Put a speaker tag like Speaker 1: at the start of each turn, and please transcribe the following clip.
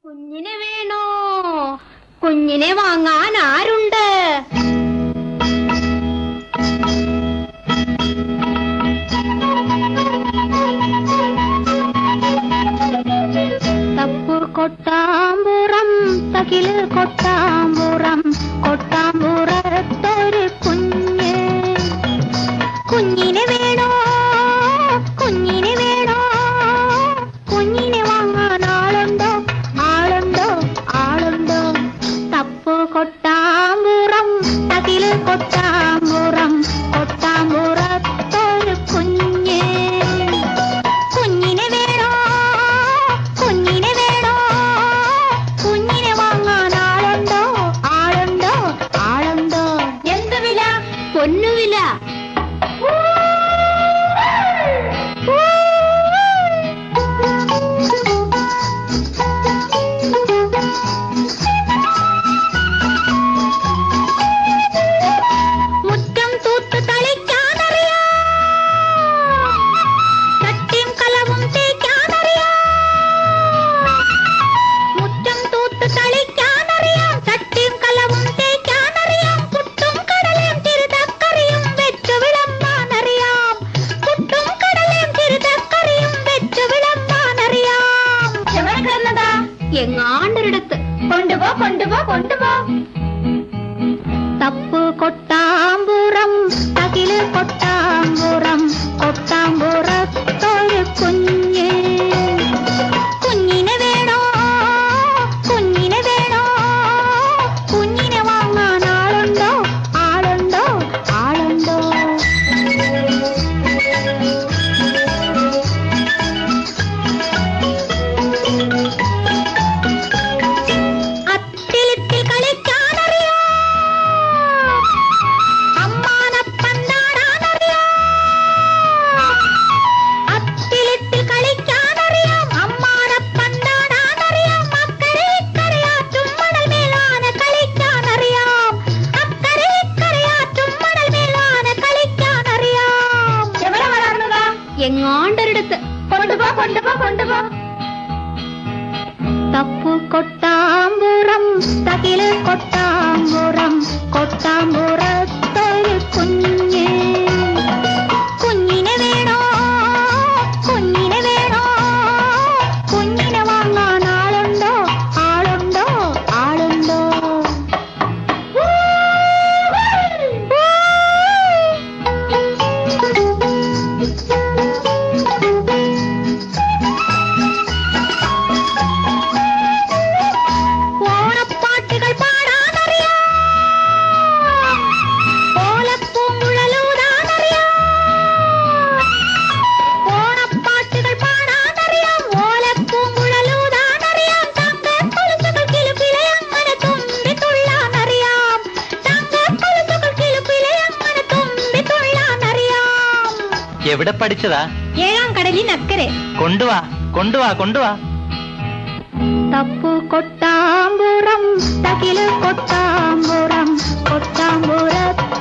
Speaker 1: കുഞ്ഞിനെ വേണോ? കുഞ്ഞിനെ വാങ്ങാൻ ആരുണ്ട്? തപ്പൂർ കൊട്ടാമ്പുറം തകില് കൊട്ടാമ്പുറം കൊട്ടാമ്പുറത്തൊരു കുഞ്ഞ്. കുഞ്ഞിനെ വേണോ? കുഞ്ഞിനെ വേണോ? കുഞ്ഞിനെ വാങ്ങാൻ ആളുണ്ടോ? ആളുണ്ടോ? ആളുണ്ടോ? തപ്പു കൊട്ടാമ്പുറം തകില് കൊട്ടാമ്പുറം കൊട്ടാമ്പുറത്തൊരു കുഞ്ഞ്. കുഞ്ഞിനെ വേണോ? കുഞ്ഞിനെ വേണോ? കുഞ്ഞിനെ വാങ്ങാൻ ആളുണ്ടോ? ആളുണ്ടോ? ആളുണ്ടോ? എന്ത് വില? പൊന്നുവില. എങ്ങാണ്ടൊരിടത്ത് കൊണ്ടുപോ കൊണ്ടുപോ കൊണ്ടുപോ. തപ്പു കൊട്ടാമ്പുറം തകില് കൊട്ടാമ്പുറം കൊട്ടാമ്പുറത്തൊരു കുഞ്ഞ്. കുഞ്ഞിനെ വേണോ? കുഞ്ഞിനെ വേണോ? കുഞ്ഞിനെ വാങ്ങാൻ ആളുണ്ടോ? ആളുണ്ടോ? ആളുണ്ടോ? എങ്ങാണ്ടൊരിടത്ത് കൊണ്ടുപോ കൊണ്ടുപോ കൊണ്ടുപോ. തപ്പു കൊട്ടാമ്പുറം തകില് കൊട്ടാമ്പുറം കൊട്ടാമ്പുറത്തൊരു കുഞ്ഞ്. കുഞ്ഞിനെ വേണോ? കുഞ്ഞിനെ വേണോ? കുഞ്ഞിനെ വാങ്ങാൻ ആളുണ്ടോ? ആളുണ്ടോ? ആളുണ്ടോ?
Speaker 2: എവിടെ പഠിച്ചതാ?
Speaker 1: ഏഴാം കടലിനക്കരെ.
Speaker 2: കൊണ്ടുവാ കൊണ്ടുവാ കൊണ്ടുവാ.
Speaker 1: തപ്പു കൊട്ടാമ്പുറം തകില് കൊട്ടാമ്പുറം കൊട്ടാമ്പുറത്ത്